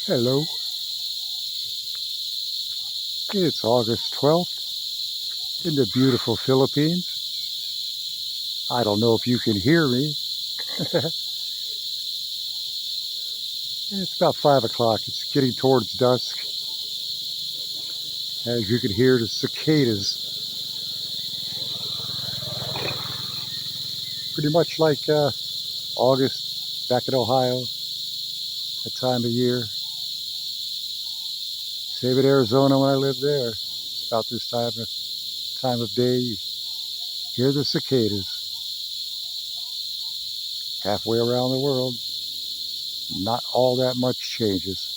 Hello, it's August 12th in the beautiful Philippines. I don't know if you can hear me. It's about 5 o'clock. It's getting towards dusk. As you can hear, the cicadas, pretty much like August back in Ohio, that time of year. Same in Arizona when I lived there. It's about this time of day. You hear the cicadas. Halfway around the world, not all that much changes.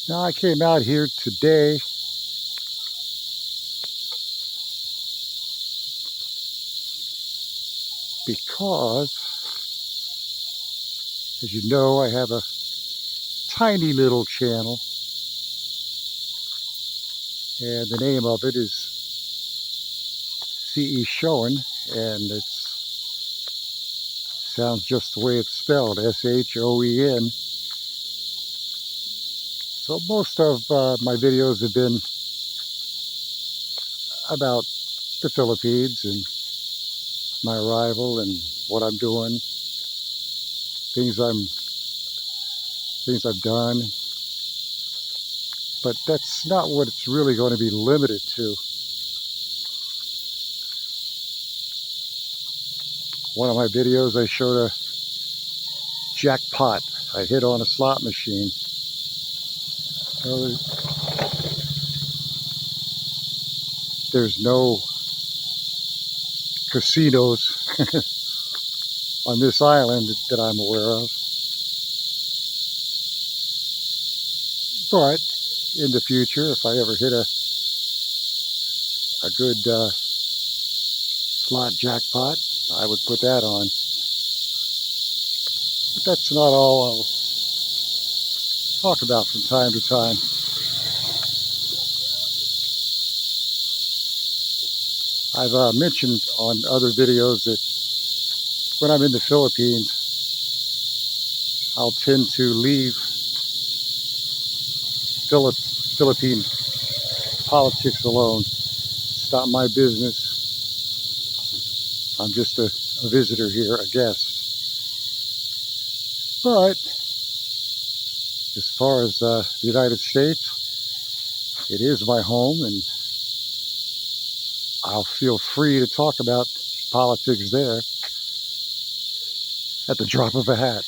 Now I came out here today because, as you know, I have a tiny little channel, and the name of it is Shoen, and it sounds just the way it's spelled, S-H-O-E-N. So most of my videos have been about the Philippines and my arrival and what I'm doing, things I've done. But that's not what it's really going to be limited to. One of my videos, I showed a jackpot I hit on a slot machine. There's no casinos on this island that I'm aware of. But in the future, if I ever hit a good slot jackpot, I would put that on. But that's not all I'll talk about from time to time. I've mentioned on other videos that when I'm in the Philippines, I'll tend to leave Philippine politics alone. It's not my business. I'm just a visitor here, a guest. But as far as the United States, it is my home, and I'll feel free to talk about politics there at the drop of a hat.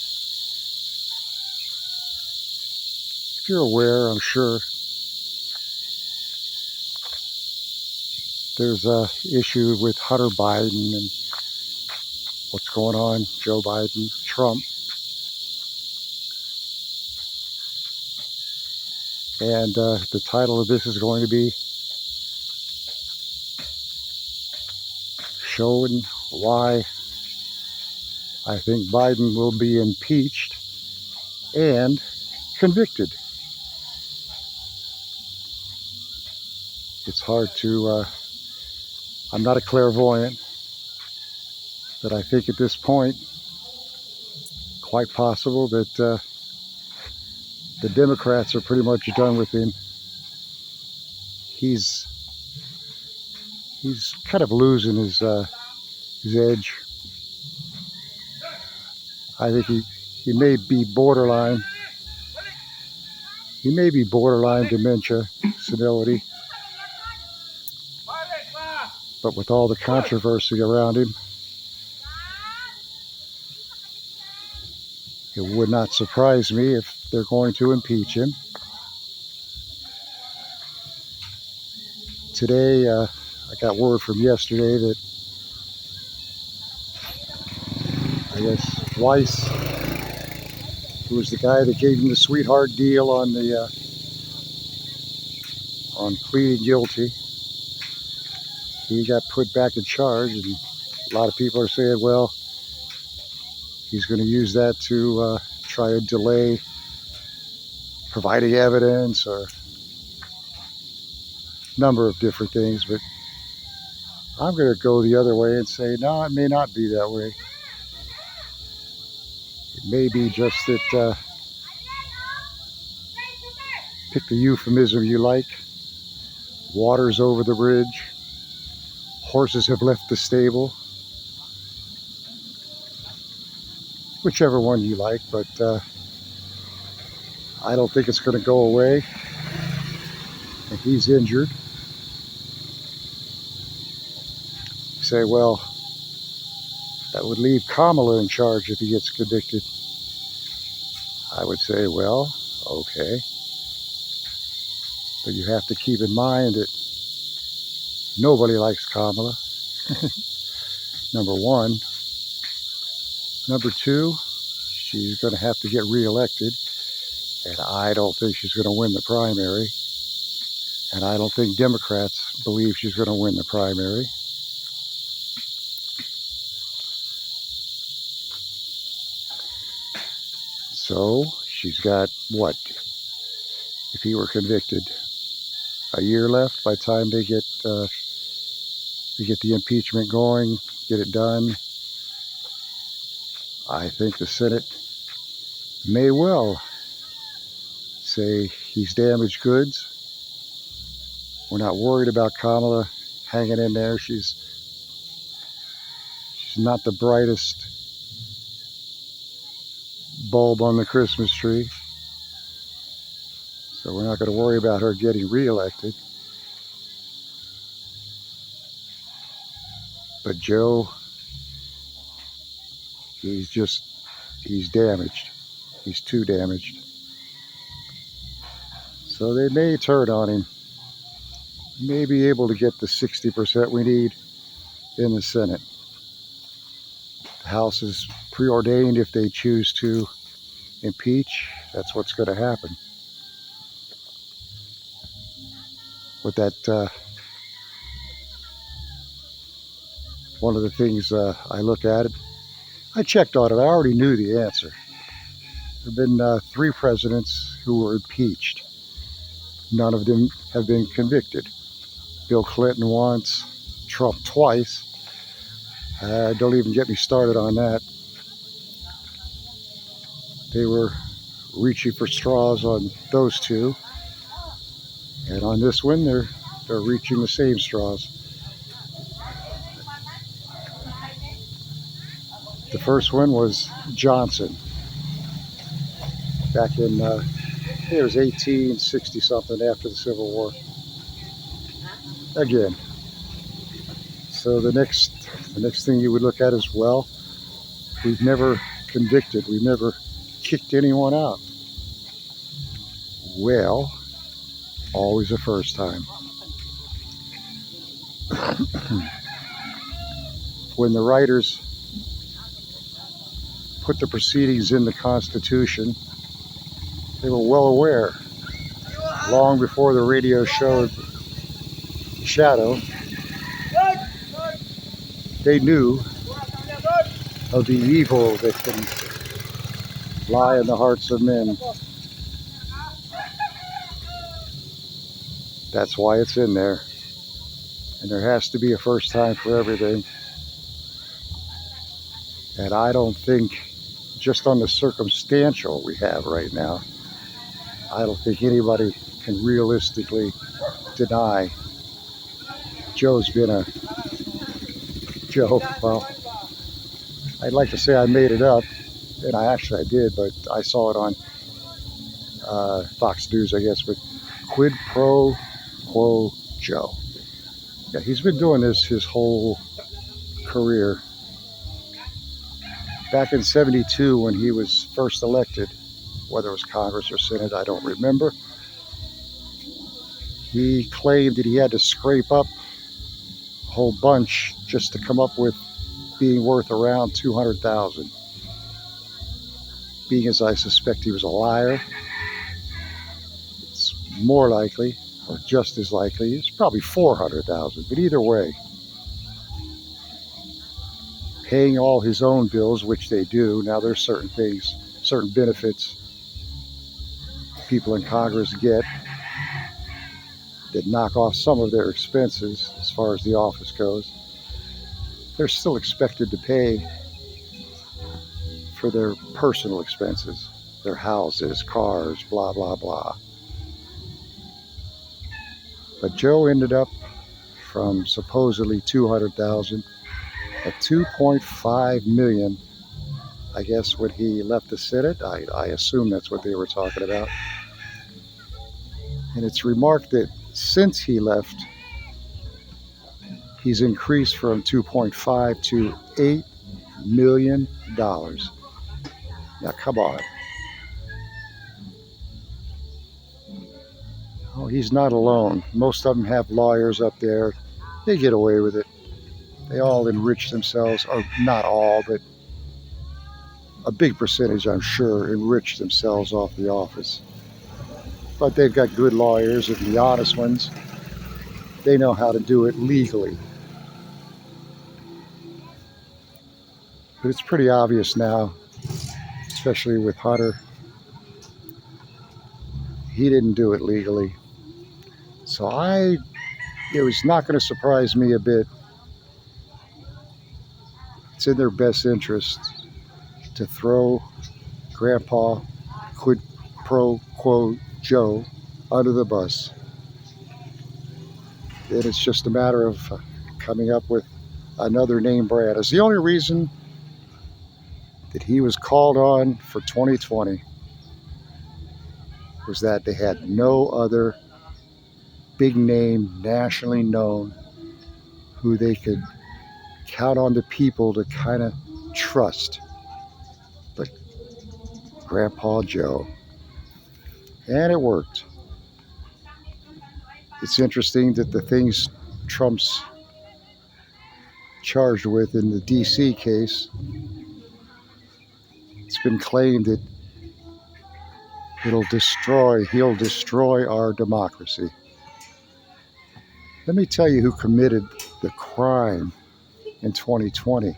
If you're aware, I'm sure there's an issue with Hunter Biden and what's going on, Joe Biden, Trump. And the title of this is going to be Showing Why I think Biden will be impeached and convicted. It's hard to, I'm not a clairvoyant, but I think at this point, quite possible that the Democrats are pretty much done with him. He's kind of losing his edge. I think he may be borderline. He may be borderline dementia, senility. But with all the controversy around him, it would not surprise me if they're going to impeach him. Today, I got word from yesterday that I guess Weiss, who was the guy that gave him the sweetheart deal on pleading guilty, he got put back in charge, and a lot of people are saying, well, he's going to use that to try and delay providing evidence or a number of different things. But I'm going to go the other way and say, no, it may not be that way. It may be just that, pick the euphemism you like, water's over the bridge, horses have left the stable, whichever one you like, but I don't think it's going to go away. If he's injured, you say, well, that would leave Kamala in charge if he gets convicted. I would say, well, okay. But you have to keep in mind that nobody likes Kamala, number one. Number two, she's going to have to get reelected, and I don't think she's going to win the primary. And I don't think Democrats believe she's going to win the primary. So she's got, what, if he were convicted, a year left by the time they get the impeachment going, get it done. I think the Senate may well say he's damaged goods. We're not worried about Kamala hanging in there. She's not the brightest bulb on the Christmas tree. So we're not going to worry about her getting reelected. But Joe, he's damaged. He's too damaged. So they may turn on him. May be able to get the 60% we need in the Senate. The House is preordained if they choose to impeach. That's what's going to happen. With that, one of the things I look at it, I checked on it. I already knew the answer. There have been 3 presidents who were impeached. None of them have been convicted. Bill Clinton once, Trump twice. Don't even get me started on that. They were reaching for straws on those 2. And on this one, they're reaching the same straws. The first one was Johnson. Back in, it was 1860 something, after the Civil War. Again. So the next thing you would look at is, well, we've never convicted, we've never kicked anyone out. Well, always a first time. When the writers put the proceedings in the Constitution, they were well aware, long before the radio showed Shadow, they knew of the evil that can lie in the hearts of men. That's why it's in there. And there has to be a first time for everything. And I don't think, just on the circumstantial we have right now, I don't think anybody can realistically deny Joe's been a Joe. Well, I'd like to say I made it up, and I did, but I saw it on Fox News, I guess, but quid pro quo Joe. Yeah, he's been doing this his whole career. Back in '72, when he was first elected, whether it was Congress or Senate, I don't remember, he claimed that he had to scrape up a whole bunch just to come up with being worth around $200,000. Being as I suspect he was a liar, it's more likely, or just as likely, it's probably $400,000. But either way, paying all his own bills, which they do. Now there's certain things, certain benefits people in Congress get that knock off some of their expenses as far as the office goes. They're still expected to pay for their personal expenses, their houses, cars, blah, blah, blah. But Joe ended up from supposedly 200,000 at 2.5 million. I guess when he left the Senate, I assume that's what they were talking about. And it's remarked that since he left, he's increased from 2.5 to $8 million. Now, come on. Oh, he's not alone. Most of them have lawyers up there. They get away with it. They all enrich themselves, or not all, but a big percentage, I'm sure, enrich themselves off the office. But they've got good lawyers, and the honest ones, they know how to do it legally. But it's pretty obvious now, especially with Hunter, he didn't do it legally. So it was not going to surprise me a bit. It's in their best interest to throw Grandpa quid pro quo Joe under the bus. And it's just a matter of coming up with another name brand. It's the only reason that he was called on for 2020 was that they had no other big name, nationally known, who they could count on the people to kind of trust. But Grandpa Joe. And it worked. It's interesting that the things Trump's charged with in the DC case, it's been claimed that he'll destroy our democracy. Let me tell you who committed the crime in 2020.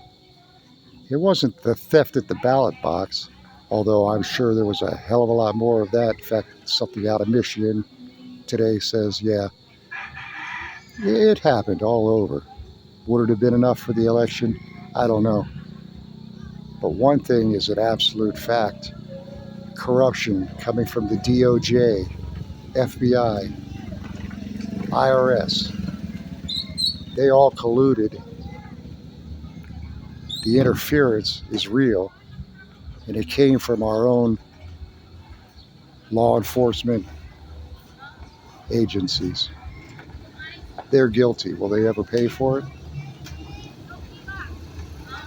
It wasn't the theft at the ballot box, although I'm sure there was a hell of a lot more of that. In fact, something out of Michigan today says, yeah, it happened all over. Would it have been enough for the election? I don't know. But one thing is an absolute fact. Corruption coming from the DOJ, FBI, IRS. They all colluded. The interference is real, and it came from our own law enforcement agencies. They're guilty. Will they ever pay for it?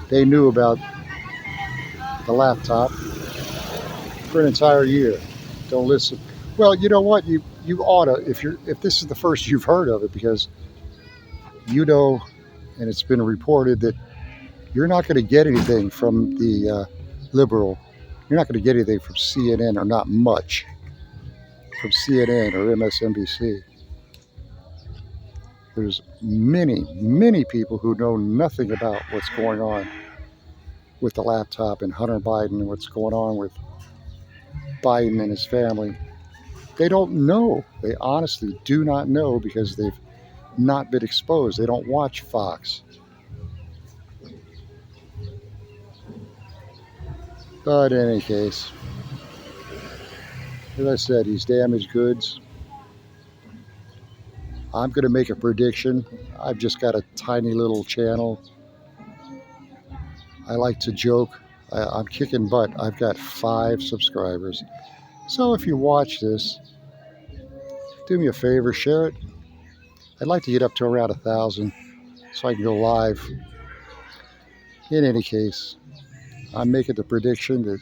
They knew about the laptop for an entire year. Don't listen. Well, you know what? You ought to, if this is the first you've heard of it, because you know, and it's been reported that you're not going to get anything from the liberal. You're not going to get anything from CNN, or not much from CNN or MSNBC. There's many people who know nothing about what's going on with the laptop and Hunter Biden and what's going on with Biden and his family. They don't know. They honestly do not know because they've not been exposed. They don't watch Fox. But in any case, as I said, he's damaged goods. I'm going to make a prediction. I've just got a tiny little channel. I like to joke. I'm kicking butt. I've got 5 subscribers. So if you watch this, do me a favor, share it. I'd like to get up to around 1,000 so I can go live. In any case, I'm making the prediction that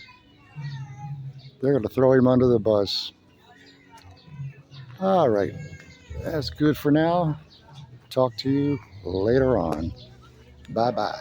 they're going to throw him under the bus. All right. That's good for now. Talk to you later on. Bye-bye.